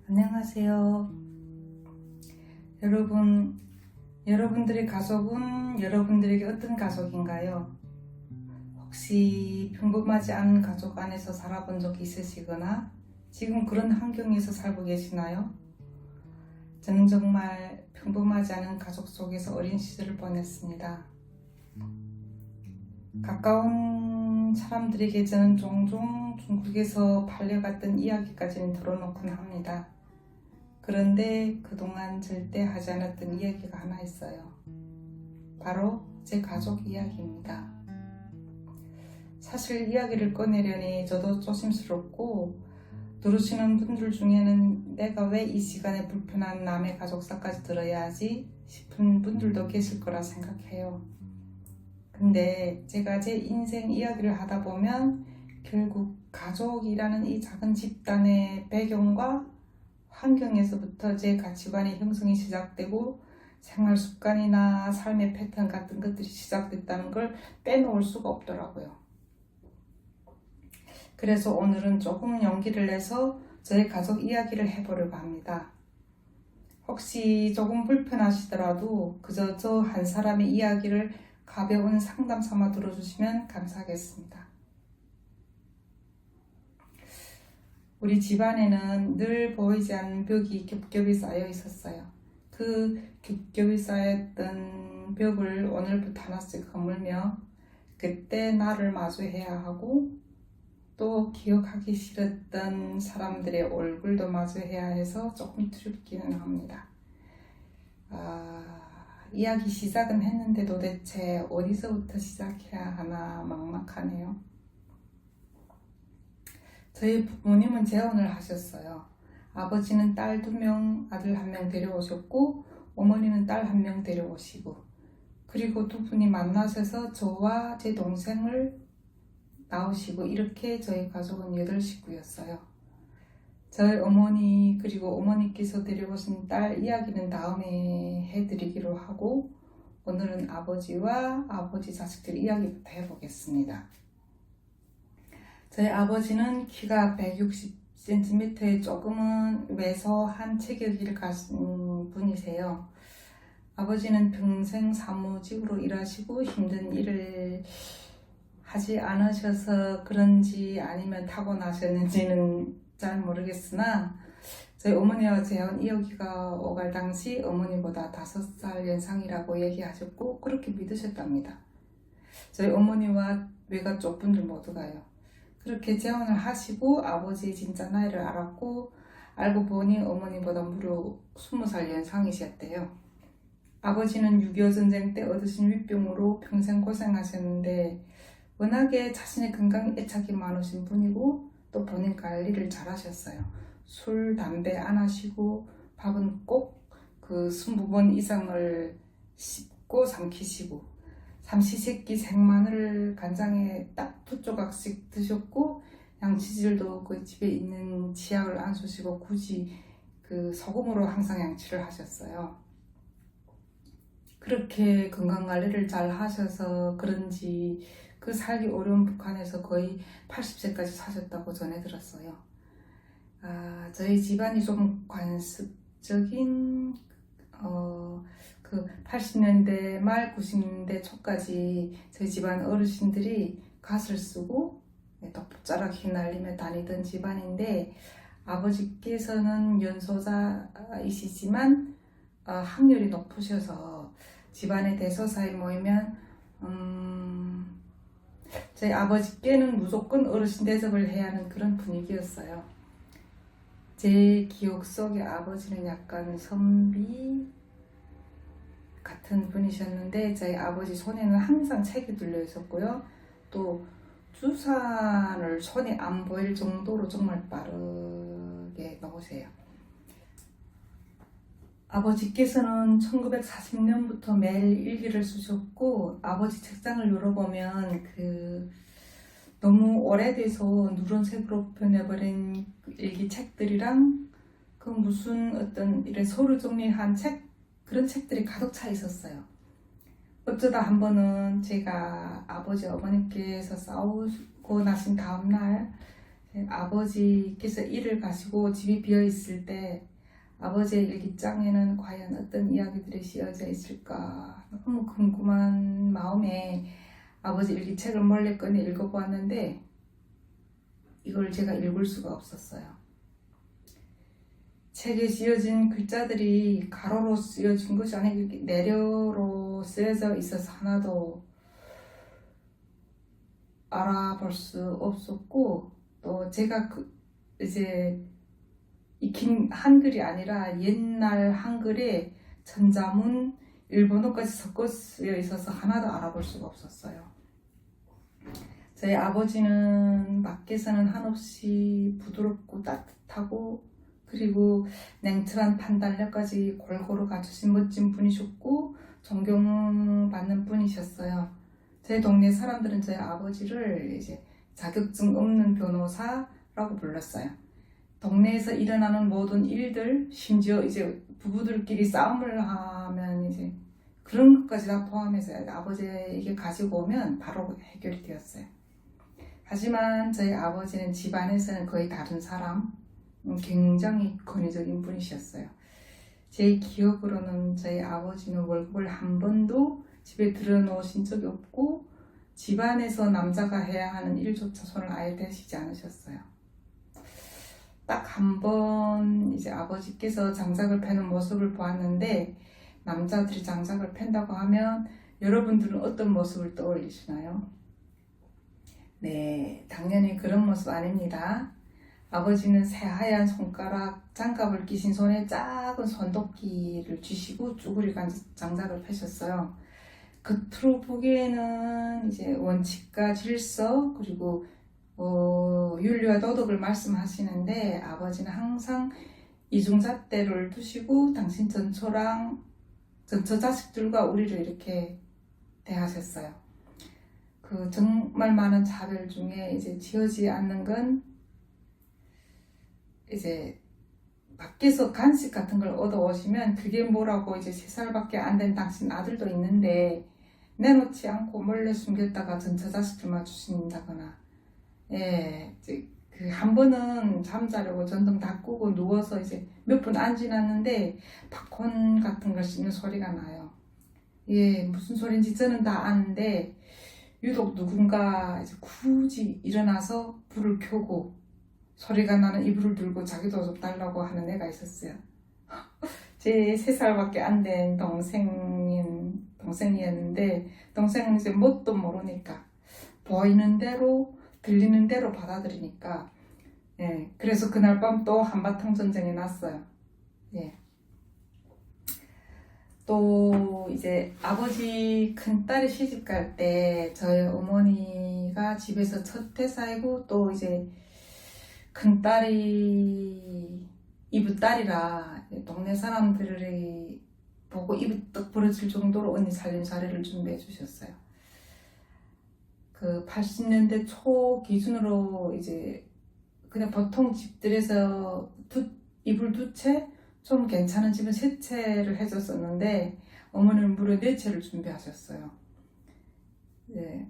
안녕하세요. 여러분들의 가족은 여러분들에게 어떤 가족인가요? 혹시 평범하지 않은 가족 안에서 살아본 적이 있으시거나 지금 그런 환경에서 살고 계시나요? 저는 정말 평범하지 않은 가족 속에서 어린 시절을 보냈습니다. 가까운 사람들에게 저는 종종 중국에서 팔려갔던 이야기까지는 들어놓곤 합니다. 그런데 그동안 절대 하지 않았던 이야기가 하나 있어요. 바로 제 가족 이야기입니다. 사실 이야기를 꺼내려니 저도 조심스럽고 들으시는 분들 중에는 내가 왜 이 시간에 불편한 남의 가족사까지 들어야 하지 싶은 분들도 계실 거라 생각해요. 근데 제가 제 인생 이야기를 하다 보면 결국 가족이라는 이 작은 집단의 배경과 환경에서부터 제 가치관의 형성이 시작되고 생활 습관이나 삶의 패턴 같은 것들이 시작됐다는 걸 빼놓을 수가 없더라고요. 그래서 오늘은 조금 용기를 내서 저의 가족 이야기를 해보려고 합니다. 혹시 조금 불편하시더라도 그저 저 한 사람의 이야기를 가벼운 상담 삼아 들어주시면 감사하겠습니다. 우리 집안에는 늘 보이지 않는 벽이 겹겹이 쌓여 있었어요. 그 겹겹이 쌓였던 벽을 오늘부터 하나씩 허물며 그때 나를 마주해야 하고 또 기억하기 싫었던 사람들의 얼굴도 마주해야 해서 조금 두렵기는 합니다. 이야기 시작은 했는데 도대체 어디서부터 시작해야 하나 막막하네요. 저희 부모님은 재혼을 하셨어요. 아버지는 딸 2명, 아들 1명 데려오셨고 어머니는 딸 1명 데려오시고 그리고 두 분이 만나셔서 저와 제 동생을 낳으시고 이렇게 저희 가족은 8식구였어요. 저희 어머니 그리고 어머니께서 데려오신 딸 이야기는 다음에 해드리기로 하고 오늘은 아버지와 아버지 자식들 이야기부터 해보겠습니다. 저희 아버지는 키가 160cm에 조금은 왜소한 체격을 가진 분이세요. 아버지는 평생 사무직으로 일하시고 힘든 일을 하지 않으셔서 그런지 아니면 타고나셨는지는 잘 모르겠으나 저희 어머니와 재혼 이야기가 오갈 당시 어머니보다 5살 연상이라고 얘기하셨고 그렇게 믿으셨답니다. 저희 어머니와 외가쪽 분들 모두가요. 그렇게 재혼을 하시고 아버지의 진짜 나이를 알았고 알고 보니 어머니보다 무려 20살 연상이셨대요. 아버지는 6.25 전쟁 때 얻으신 위병으로 평생 고생하셨는데 워낙에 자신의 건강에 애착이 많으신 분이고 또 본인 관리를 잘 하셨어요. 술, 담배 안 하시고 밥은 꼭 그 20번 이상을 씹고 삼키시고 삼시세끼 생마늘 간장에 딱 2조각씩 드셨고 양치질도 그 집에 있는 치약을 안 쑤시고 굳이 그 소금으로 항상 양치를 하셨어요. 그렇게 건강관리를 잘 하셔서 그런지 그 살기 어려운 북한에서 거의 80세까지 사셨다고 전해 들었어요. 저희 집안이 좀 관습적인 그 80년대 말 90년대 초까지 저희 집안 어르신들이 갓을 쓰고 덕자락 휘날리며 다니던 집안인데 아버지께서는 연소자이시지만 학렬이 높으셔서 집안의 대소사에 모이면 저희 아버지께는 무조건 어르신 대접을 해야 하는 그런 분위기였어요. 제 기억 속에 아버지는 약간 선비 같은 분이셨는데 저희 아버지 손에는 항상 책이 들려 있었고요. 또 주산을 손에 안 보일 정도로 정말 빠르게 넣으세요. 아버지께서는 1940년부터 매일 일기를 쓰셨고 아버지 책장을 열어보면 너무 오래돼서 누런색으로 변해버린 일기 책들이랑 그 무슨 어떤 이런 서류 정리한 책 그런 책들이 가득 차 있었어요. 어쩌다 한 번은 제가 아버지 어머니께서 싸우고 나신 다음날 아버지께서 일을 가시고 집이 비어 있을 때 아버지의 일기장에는 과연 어떤 이야기들이 씌어져 있을까 너무 궁금한 마음에 아버지 일기책을 몰래 꺼내 읽어보았는데 이걸 제가 읽을 수가 없었어요. 책에 씌어진 글자들이 가로로 쓰여진 것이 아니고 내려로 쓰여져 있어서 하나도 알아볼 수 없었고, 또 제가 이제 익힌 한글이 아니라 옛날 한글에 전자문, 일본어까지 섞어 쓰여 있어서 하나도 알아볼 수가 없었어요. 저희 아버지는 밖에서는 한없이 부드럽고 따뜻하고 그리고 냉철한 판단력까지 골고루 갖추신 멋진 분이셨고 존경받는 분이셨어요. 제 동네 사람들은 저희 아버지를 이제 자격증 없는 변호사라고 불렀어요. 동네에서 일어나는 모든 일들, 심지어 이제 부부들끼리 싸움을 하면 이제 그런 것까지 다 포함해서 아버지에게 가지고 오면 바로 해결이 되었어요. 하지만 저희 아버지는 집안에서는 거의 다른 사람, 굉장히 권위적인 분이셨어요. 제 기억으로는 저희 아버지는 월급을 한 번도 집에 들여놓으신 적이 없고 집안에서 남자가 해야 하는 일조차 손을 아예 대시지 않으셨어요. 딱 한 번 이제 아버지께서 장작을 패는 모습을 보았는데, 남자들이 장작을 팬다고 하면 여러분들은 어떤 모습을 떠올리시나요? 네, 당연히 그런 모습 아닙니다. 아버지는 새하얀 손가락 장갑을 끼신 손에 작은 손도끼를 쥐시고 쭈그리고 장작을 패셨어요. 겉으로 보기에는 이제 원칙과 질서 그리고 윤리와 도덕을 말씀하시는데, 아버지는 항상 이중잣대를 두시고 당신 전처 자식들과 우리를 이렇게 대하셨어요. 그 정말 많은 차별 중에 이제 지어지지 않는 건 이제 밖에서 간식 같은 걸 얻어오시면 그게 뭐라고 이제 3살밖에 안 된 당신 아들도 있는데 내놓지 않고 몰래 숨겼다가 전처 자식들만 주신다거나, 예, 이제 그 한 번은 잠자려고 전등 다 끄고 누워서 이제 몇 분 안 지났는데 팝콘 같은 걸 씹는 소리가 나요. 예, 무슨 소린지 저는 다 아는데 유독 누군가 이제 굳이 일어나서 불을 켜고 소리가 나는 이불을 들고 자기도 좀 달라고 하는 애가 있었어요. 제 3살밖에 안 된 동생이었는데, 동생은 이제 뭣도 모르니까 보이는 대로 들리는 대로 받아들이니까, 예, 그래서 그날 밤 또 한바탕 전쟁이 났어요. 예. 또 이제 아버지 큰딸이 시집 갈 때 저희 어머니가 집에서 첫 회사이고 또 이제 큰딸이 이브딸이라 동네 사람들이 보고 입이 떡 벌어질 정도로 언니 살림살이를 준비해 주셨어요. 그 80년대 초 기준으로 이제 그냥 보통 집들에서 이불 2채, 좀 괜찮은 집은 3채를 해줬었는데 어머니는 무려 4채를 준비하셨어요. 네.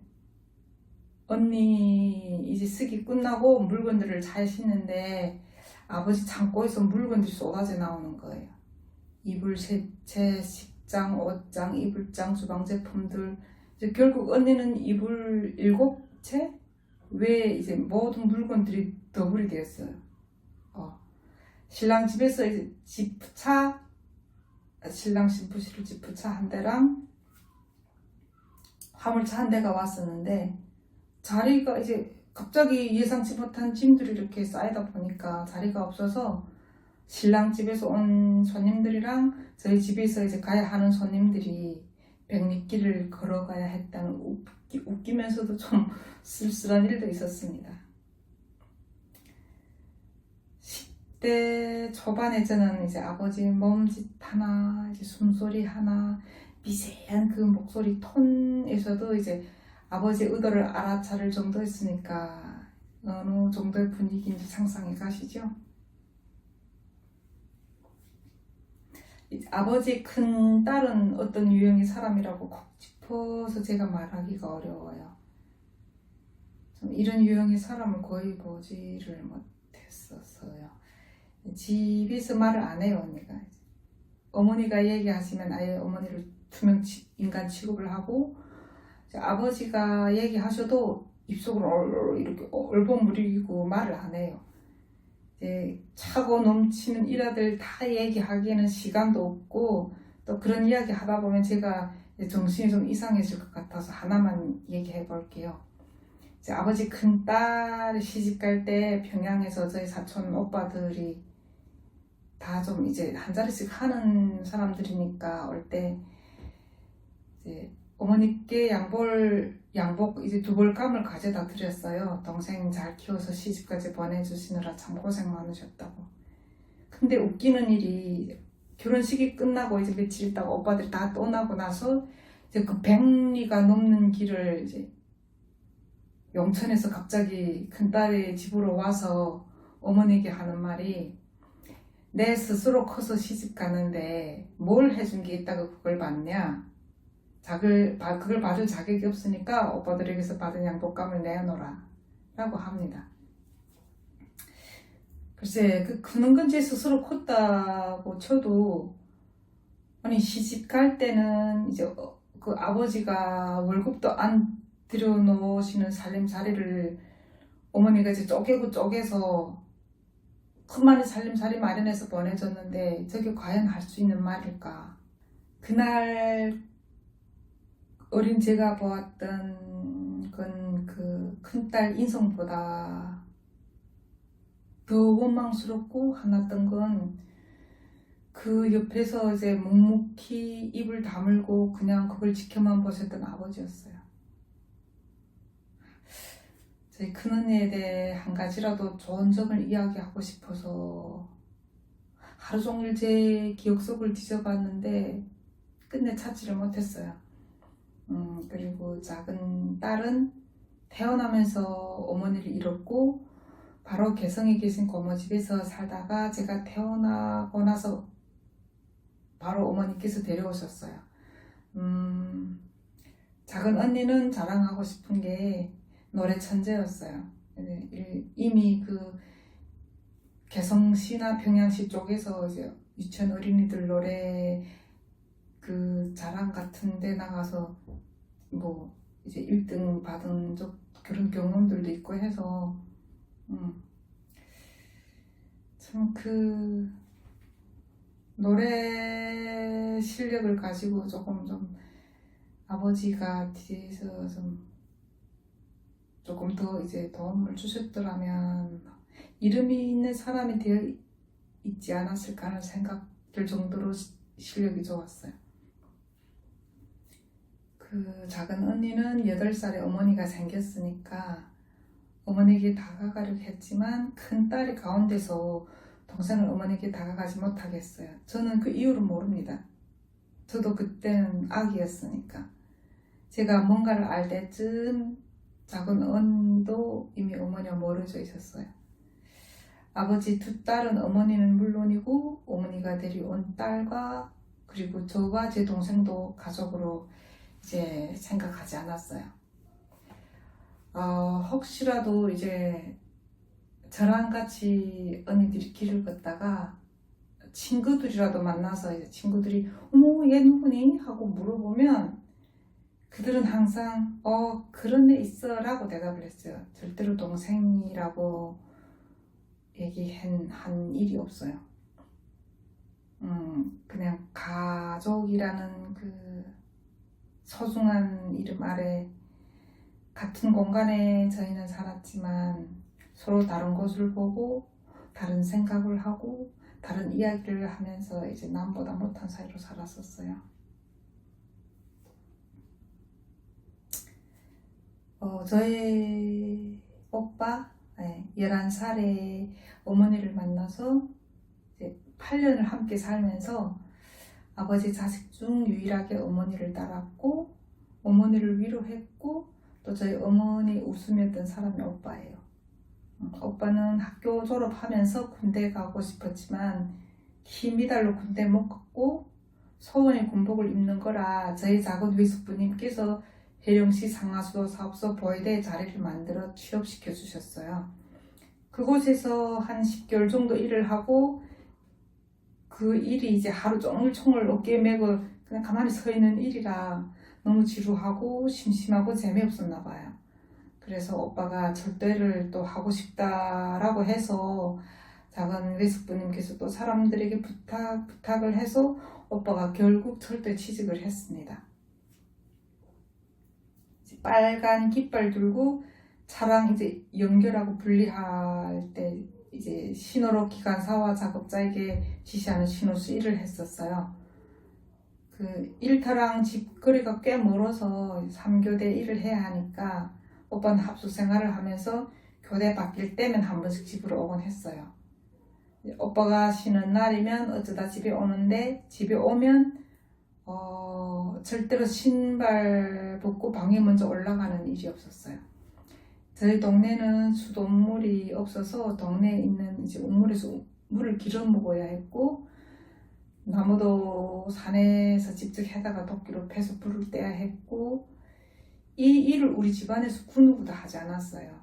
언니 이제 쓰기 끝나고 물건들을 잘 싣는데 아버지 창고에서 물건들이 쏟아져 나오는 거예요. 이불 3채, 식장, 옷장, 이불장, 주방 제품들. 이제 결국 언니는 이불 7채 외에 이제 모든 물건들이 더블이 되었어요. 신랑 집에서 이제 신랑 신부실 지프차 한 대랑 화물차 한 대가 왔었는데, 자리가 이제 갑자기 예상치 못한 짐들이 이렇게 쌓이다 보니까 자리가 없어서 신랑 집에서 온 손님들이랑 저희 집에서 이제 가야 하는 손님들이 백리길을 걸어가야 했다는 웃기면서도 좀 쓸쓸한 일도 있었습니다. 10대 초반에 저는 이제 아버지 몸짓 하나, 이제 숨소리 하나, 미세한 그 목소리 톤에서도 이제 아버지의 의도를 알아차릴 정도였으니까 어느 정도의 분위기인지 상상이 가시죠? 아버지 큰 딸은 어떤 유형의 사람이라고 콕 싶어서 제가 말하기가 어려워요. 좀 이런 유형의 사람을 거의 보지를 못했었어요. 집에서 말을 안 해요, 언니가. 어머니가 얘기하시면 아예 어머니를 투명 인간 취급을 하고, 아버지가 얘기하셔도 입속으로 이렇게 얼버무리고 말을 안 해요. 이제 차고 넘치는 일화들 다 얘기하기에는 시간도 없고, 또 그런 이야기 하다 보면 제가 정신이 좀 이상해질 것 같아서 하나만 얘기해 볼게요. 이제 아버지 큰딸 시집갈 때 평양에서 저희 사촌 오빠들이 다 좀 이제 한 자리씩 하는 사람들이니까 올 때 이제 어머니께 양복 이제 두 벌감을 가져다 드렸어요. 동생 잘 키워서 시집까지 보내주시느라 참 고생 많으셨다고. 근데 웃기는 일이 결혼식이 끝나고 이제 며칠 있다가 오빠들이 다 떠나고 나서 이제 그 100리가 넘는 길을 이제 용천에서 갑자기 큰딸의 집으로 와서 어머니에게 하는 말이, 내 스스로 커서 시집 가는데 뭘 해준 게 있다고 그걸 받냐? 그걸 받을 자격이 없으니까 오빠들에게서 받은 양복감을 내놓으라 라고 합니다. 글쎄, 크는 건 제 스스로 컸다고 쳐도, 아니 시집 갈 때는 이제 그 아버지가 월급도 안 들여놓으시는 살림살이를 어머니가 이제 쪼개서 큰맘에 살림살이 마련해서 보내줬는데 저게 과연 할 수 있는 말일까? 그날 어린 제가 보았던 건 그 큰딸 인성보다 더 원망스럽고 화났던 건 그 옆에서 이제 묵묵히 입을 다물고 그냥 그걸 지켜만 보셨던 아버지였어요. 저희 큰언니에 대해 한 가지라도 좋은 점을 이야기하고 싶어서 하루 종일 제 기억 속을 뒤져봤는데 끝내 찾지를 못했어요. 그리고 작은 딸은 태어나면서 어머니를 잃었고 바로 개성에 계신 고모 집에서 살다가 제가 태어나고 나서 바로 어머니께서 데려오셨어요. 작은 언니는 자랑하고 싶은 게 노래 천재였어요. 이미 그 개성시나 평양시 쪽에서 이제 유치원 어린이들 노래 그 자랑 같은 데 나가서 뭐 이제 1등 받은 그런 경험들도 있고 해서 참 그 노래 실력을 가지고 조금 좀 아버지가 뒤에서 조금 더 이제 도움을 주셨더라면 이름이 있는 사람이 되어 있지 않았을까 하는 생각들 정도로 실력이 좋았어요. 그 작은 언니는 8살에 어머니가 생겼으니까 어머니에게 다가가려고 했지만 큰 딸이 가운데서 동생을 어머니에게 다가가지 못하겠어요. 저는 그 이유를 모릅니다. 저도 그때는 아기였으니까. 제가 뭔가를 알 때쯤 작은 언니도 이미 어머니와 멀어져 있었어요. 아버지 두 딸은 어머니는 물론이고 어머니가 데려온 딸과 그리고 저와 제 동생도 가족으로 이제 생각하지 않았어요. 혹시라도 이제 저랑 같이 언니들이 길을 걷다가 친구들이라도 만나서 이제 친구들이 어머 얘 누구니? 하고 물어보면 그들은 항상 그런 애 있어 라고 대답을 했어요. 절대로 동생이라고 얘기한 일이 없어요. 그냥 가족이라는 그 소중한 이름 아래 같은 공간에 저희는 살았지만 서로 다른 곳을 보고 다른 생각을 하고 다른 이야기를 하면서 이제 남보다 못한 사이로 살았었어요. 저의 오빠 11살에 어머니를 만나서 이제 8년을 함께 살면서 아버지 자식 중 유일하게 어머니를 따랐고 어머니를 위로했고 또 저희 어머니 웃음이었던 사람이 오빠예요. 오빠는 학교 졸업하면서 군대 가고 싶었지만 힘이 달로 군대 못 갔고 소원의 군복을 입는 거라 저희 작은 위숙부님께서 해령시 상하수도 사업소 보혜대 자리를 만들어 취업시켜 주셨어요. 그곳에서 한 10개월 정도 일을 하고 그 일이 이제 하루 종일 총을 어깨에 메고 그냥 가만히 서 있는 일이라 너무 지루하고 심심하고 재미없었나 봐요. 그래서 오빠가 절도를 또 하고 싶다라고 해서 작은 외숙부님께서 또 사람들에게 부탁을 해서 오빠가 결국 철도에 취직을 했습니다. 빨간 깃발 들고 차랑 이제 연결하고 분리할 때 이제 신호로 기관사와 작업자에게 지시하는 신호수 일을 했었어요. 그 일터랑 집 거리가 꽤 멀어서 3교대 일을 해야 하니까 오빠는 합숙 생활을 하면서 교대 바뀔 때면 한 번씩 집으로 오곤 했어요. 오빠가 쉬는 날이면 어쩌다 집에 오는데 집에 오면 절대로 신발 벗고 방에 먼저 올라가는 일이 없었어요. 저희 동네는 수돗물이 없어서 동네에 있는 이제 우물에서 물을 길어 먹어야 했고 나무도 산에서 직접 해다가 도끼로 패서 불을 떼야 했고 이 일을 우리 집안에서 그 누구도 하지 않았어요.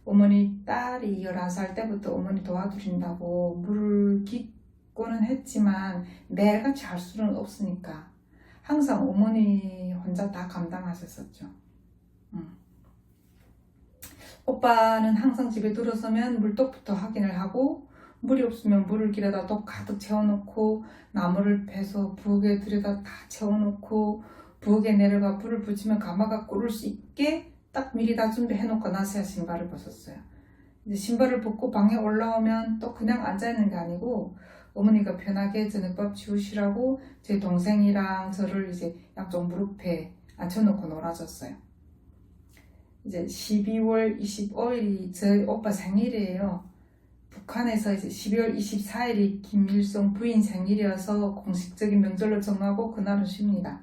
어머니 딸이 11살 때부터 어머니 도와드린다고 물을 깃고는 했지만 매일같이 할 수는 없으니까 항상 어머니 혼자 다 감당하셨었죠. 오빠는 항상 집에 들어서면 물독부터 확인을 하고 물이 없으면 물을 길에다 독 가득 채워놓고 나무를 패서 부엌에 들여다 다 채워놓고 부엌에 내려가 불을 붙이면 가마가 끓을 수 있게 딱 미리 다 준비해놓고 나서야 신발을 벗었어요. 이제 신발을 벗고 방에 올라오면 또 그냥 앉아있는 게 아니고 어머니가 편하게 저녁밥 치우시라고 제 동생이랑 저를 이제 양쪽 무릎에 앉혀놓고 놀아줬어요. 이제 12월 25일이 저희 오빠 생일이에요. 북한에서 이제 12월 24일이 김일성 부인 생일이어서 공식적인 명절로 정하고 그날은 쉽니다.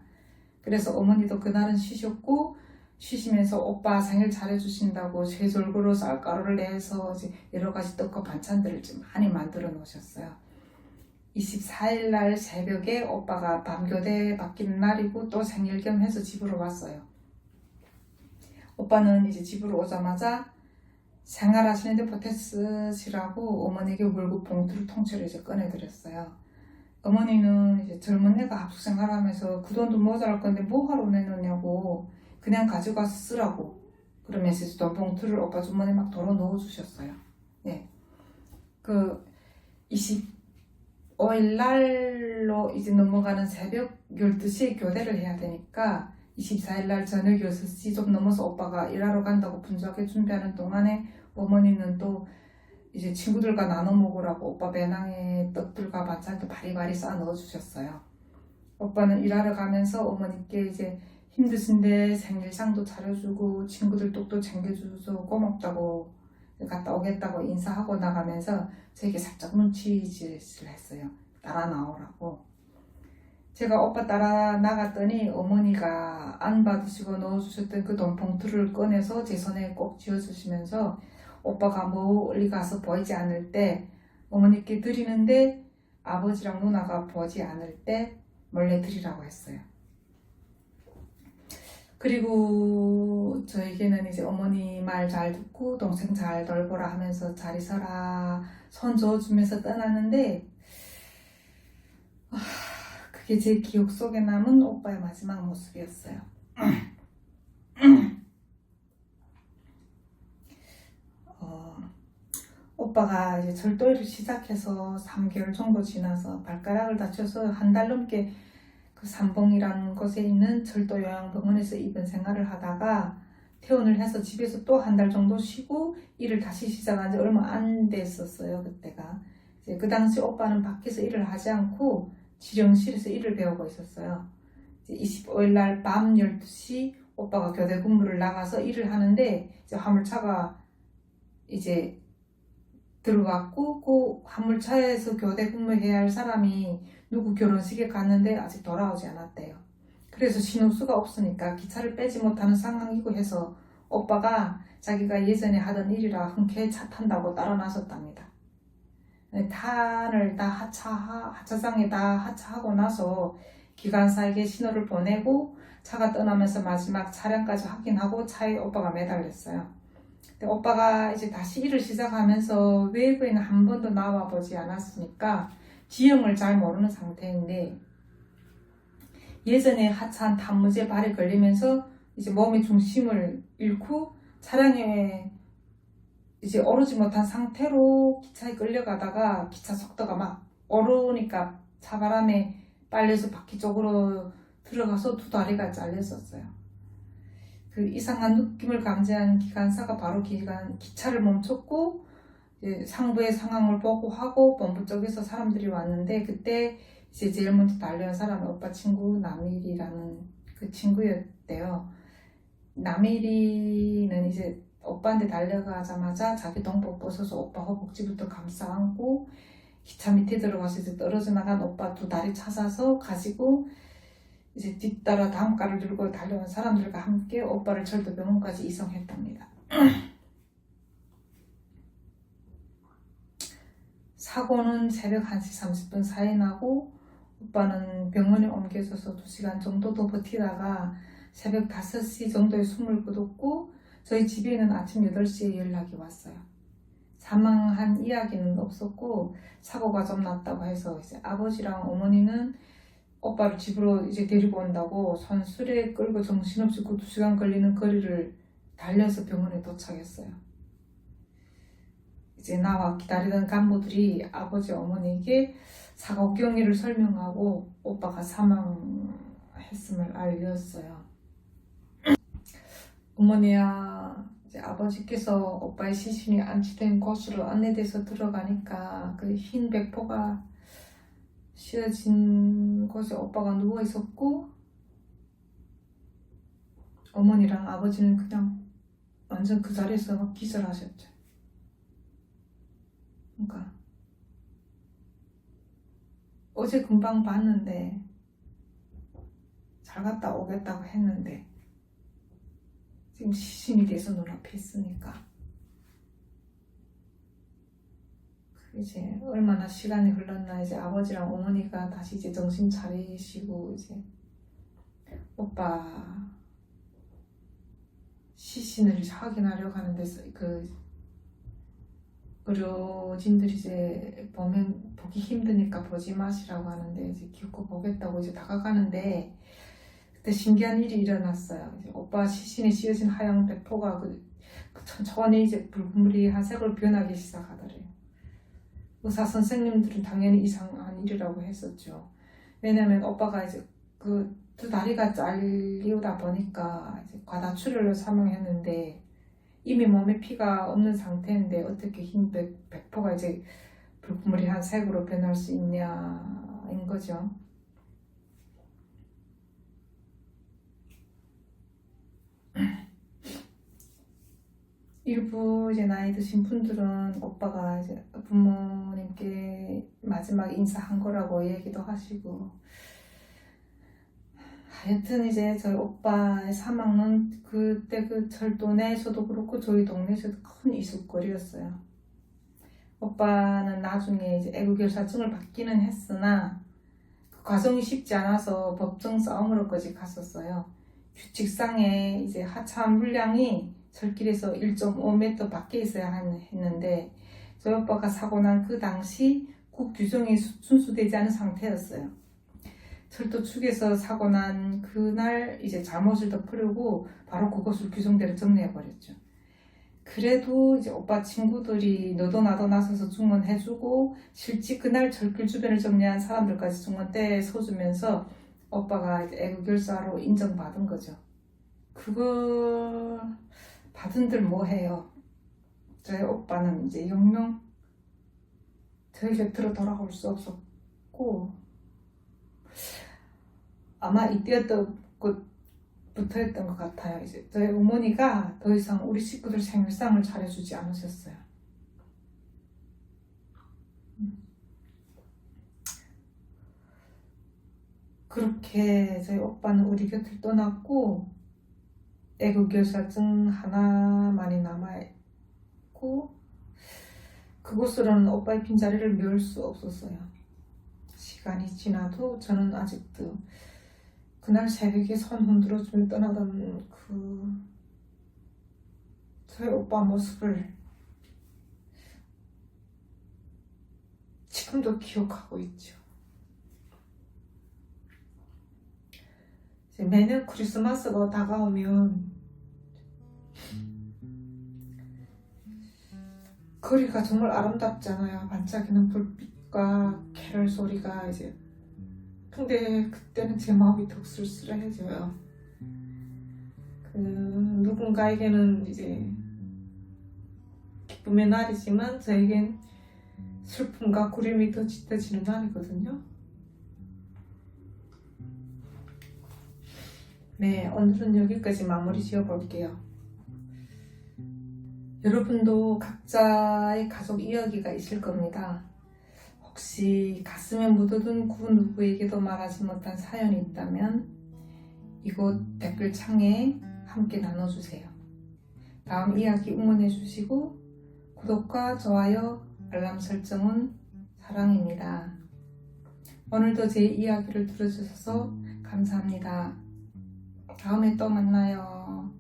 그래서 어머니도 그날은 쉬셨고 쉬시면서 오빠 생일 잘해주신다고 쇠졸그로 쌀가루를 내서 이제 여러 가지 떡과 반찬들을 좀 많이 만들어 놓으셨어요. 24일 날 새벽에 오빠가 밤교대 바뀌는 날이고 또 생일 겸 해서 집으로 왔어요. 오빠는 이제 집으로 오자마자 생활하시는데 보태 쓰시라고 어머니에게 월급 봉투를 통째로 이제 꺼내드렸어요. 어머니는 이제 젊은 애가 합숙생활하면서 그 돈도 모자랄 건데 뭐하러 내놓냐고 그냥 가져가서 쓰라고 그러면서 돈 봉투를 오빠 주머니에 막 도로 넣어주셨어요. 네. 그 25일 날로 이제 넘어가는 새벽 12시에 교대를 해야 되니까 24일 날 저녁 6시 좀 넘어서 오빠가 일하러 간다고 분주하게 준비하는 동안에 어머니는 또 이제 친구들과 나눠 먹으라고 오빠 배낭에 떡들과 반찬도 바리바리 싸 넣어주셨어요. 오빠는 일하러 가면서 어머니께 이제 힘드신데 생일상도 차려주고 친구들 떡도 챙겨줘서 고맙다고 갔다 오겠다고 인사하고 나가면서 저에게 살짝 눈치짓을 했어요. 따라 나오라고. 제가 오빠 따라 나갔더니 어머니가 안 받으시고 넣어주셨던 그 돈 봉투를 꺼내서 제 손에 꼭 쥐어주시면서 오빠가 멀리 가서 보이지 않을 때 어머니께 드리는데 아버지랑 누나가 보지 않을 때 몰래 드리라고 했어요. 그리고 저에게는 이제 어머니 말 잘 듣고 동생 잘 돌보라 하면서 잘 있어라 손 저어주면서 떠났는데 그게 제 기억 속에 남은 오빠의 마지막 모습이었어요. 오빠가 이제 절도를 시작해서 3개월 정도 지나서 발가락을 다쳐서 한 달 넘게 그 삼봉이라는 곳에 있는 절도 요양병원에서 입원 생활을 하다가 퇴원을 해서 집에서 또 한 달 정도 쉬고 일을 다시 시작한 지 얼마 안 됐었어요. 그때가 이제 그 당시 오빠는 밖에서 일을 하지 않고 지령실에서 일을 배우고 있었어요. 이제 25일 날 밤 12시 오빠가 교대 근무를 나가서 일을 하는데 이제 화물차가 이제 들어왔고 그 화물차에서 교대 근무해야 할 사람이 누구 결혼식에 갔는데 아직 돌아오지 않았대요. 그래서 신호수가 없으니까 기차를 빼지 못하는 상황이고 해서 오빠가 자기가 예전에 하던 일이라 흔쾌히 차 탄다고 따라 나섰답니다. 탄을 다 하차장에 다 하차하고 나서 기관사에게 신호를 보내고 차가 떠나면서 마지막 차량까지 확인하고 차에 오빠가 매달렸어요. 근데 오빠가 이제 다시 일을 시작하면서 외부에는 한 번도 나와 보지 않았으니까 지형을 잘 모르는 상태인데, 예전에 하차한 단무지에 발이 걸리면서 이제 몸의 중심을 잃고 차량에 이제 오르지 못한 상태로 기차에 끌려가다가 기차 속도가 막 오르니까 차바람에 빨려서 바퀴 쪽으로 들어가서 두 다리가 잘렸었어요. 그 이상한 느낌을 감지한 기관사가 바로 기차를 멈췄고 상부의 상황을 보고하고 본부 쪽에서 사람들이 왔는데, 그때 이제 제일 먼저 달려온 사람은 오빠 친구 남일이라는 그 친구였대요. 남일이는 이제 오빠한테 달려가자마자 자기 동복 벗어서 오빠 허벅지부터 감싸 안고 기차 밑에 들어가서 이제 떨어져 나간 오빠 두 다리 찾아서 가지고 이제 뒤따라 다음가를 들고 달려온 사람들과 함께 오빠를 철도병원까지 이송했답니다. 사고는 새벽 1시 30분 사이 나고, 오빠는 병원에 옮겨져서 2시간 정도 더 버티다가 새벽 5시 정도에 숨을 거뒀고, 저희 집에는 아침 8시에 연락이 왔어요. 사망한 이야기는 없었고 사고가 좀 났다고 해서 이제 아버지랑 어머니는 오빠를 집으로 이제 데리고 온다고 선술에 끌고 정신없이 그 2시간 걸리는 거리를 달려서 병원에 도착했어요. 이제 나와 기다리던 간부들이 아버지 어머니에게 사고 경위를 설명하고 오빠가 사망했음을 알렸어요. 어머니야, 이제 아버지께서 오빠의 시신이 안치된 곳으로 안내돼서 들어가니까 그 흰 백포가 씌어진 곳에 오빠가 누워 있었고, 어머니랑 아버지는 그냥 완전 그 자리에서 막 기절하셨죠. 그러니까 어제 금방 봤는데 잘 갔다 오겠다고 했는데 지금 시신이 돼서 눈앞에 있으니까 이제 얼마나 시간이 흘렀나 이제 아버지랑 어머니가 다시 이제 정신 차리시고 이제 오빠 시신을 확인하려고 하는데 그 의료진들이 이제 보면 보기 힘드니까 보지 마시라고 하는데 이제 기어코 보겠다고 이제 다가가는데, 그때 신기한 일이 일어났어요. 이제 오빠 시신에 씌어진 하얀 백포가 천천히 이제 붉은물이 한 색으로 변하기 시작하더래요. 의사 선생님들은 당연히 이상한 일이라고 했었죠. 왜냐면 오빠가 이제 그 두 다리가 잘리다 보니까 이제 과다출혈로 사망했는데 이미 몸에 피가 없는 상태인데 어떻게 흰 백포가 이제 붉은물이 한 색으로 변할 수 있냐인 거죠. 일부 이제 나이 드신 분들은 오빠가 이제 부모님께 마지막 인사한 거라고 얘기도 하시고, 하여튼 이제 저희 오빠의 사망은 그때 그 철도 내에서도 그렇고 저희 동네에서도 큰 이슈거리였어요. 오빠는 나중에 이제 애국결사증을 받기는 했으나 그 과정이 쉽지 않아서 법정 싸움으로까지 갔었어요. 규칙상에 이제 하차한 물량이 철길에서 1.5m 밖에 있어야 했는데 저희 오빠가 사고 난 그 당시 국 규정이 준수되지 않은 상태였어요. 철도 측에서 사고 난 그날 이제 잘못을 덮으려고 바로 그것을 규정대로 정리해버렸죠. 그래도 이제 오빠 친구들이 너도 나도 나서서 증언해주고 실제 그날 철길 주변을 정리한 사람들까지 증언대에 서주면서 오빠가 이제 애국결사로 인정받은 거죠. 그걸 받은들 뭐해요. 저희 오빠는 이제 영영 저희 곁으로 돌아올 수 없었고, 아마 이때였던 것부터였던 것 같아요. 이제 저희 어머니가 더 이상 우리 식구들 생일상을 차려주지 않으셨어요. 그렇게 저희 오빠는 우리 곁을 떠났고 애국결사증 하나만이 남아있고, 그곳으로는 오빠의 빈자리를 메울 수 없었어요. 시간이 지나도 저는 아직도 그날 새벽에 손 흔들어주며 떠나던 저희 오빠 모습을 지금도 기억하고 있죠. 이제 매년 크리스마스가 다가오면 거리가 정말 아름답잖아요. 반짝이는 불빛과 캐럴 소리가 이제. 근데 그때는 제 마음이 더 쓸쓸해져요. 누군가에게는 이제 기쁨의 날이지만 저에겐 슬픔과 고림이 더 짙어지는 날이거든요. 네, 오늘은 여기까지 마무리 지어볼게요. 여러분도 각자의 가족 이야기가 있을 겁니다. 혹시 가슴에 묻어둔 그 누구에게도 말하지 못한 사연이 있다면 이곳 댓글창에 함께 나눠주세요. 다음 이야기 응원해주시고 구독과 좋아요, 알람 설정은 사랑입니다. 오늘도 제 이야기를 들어주셔서 감사합니다. 다음에 또 만나요.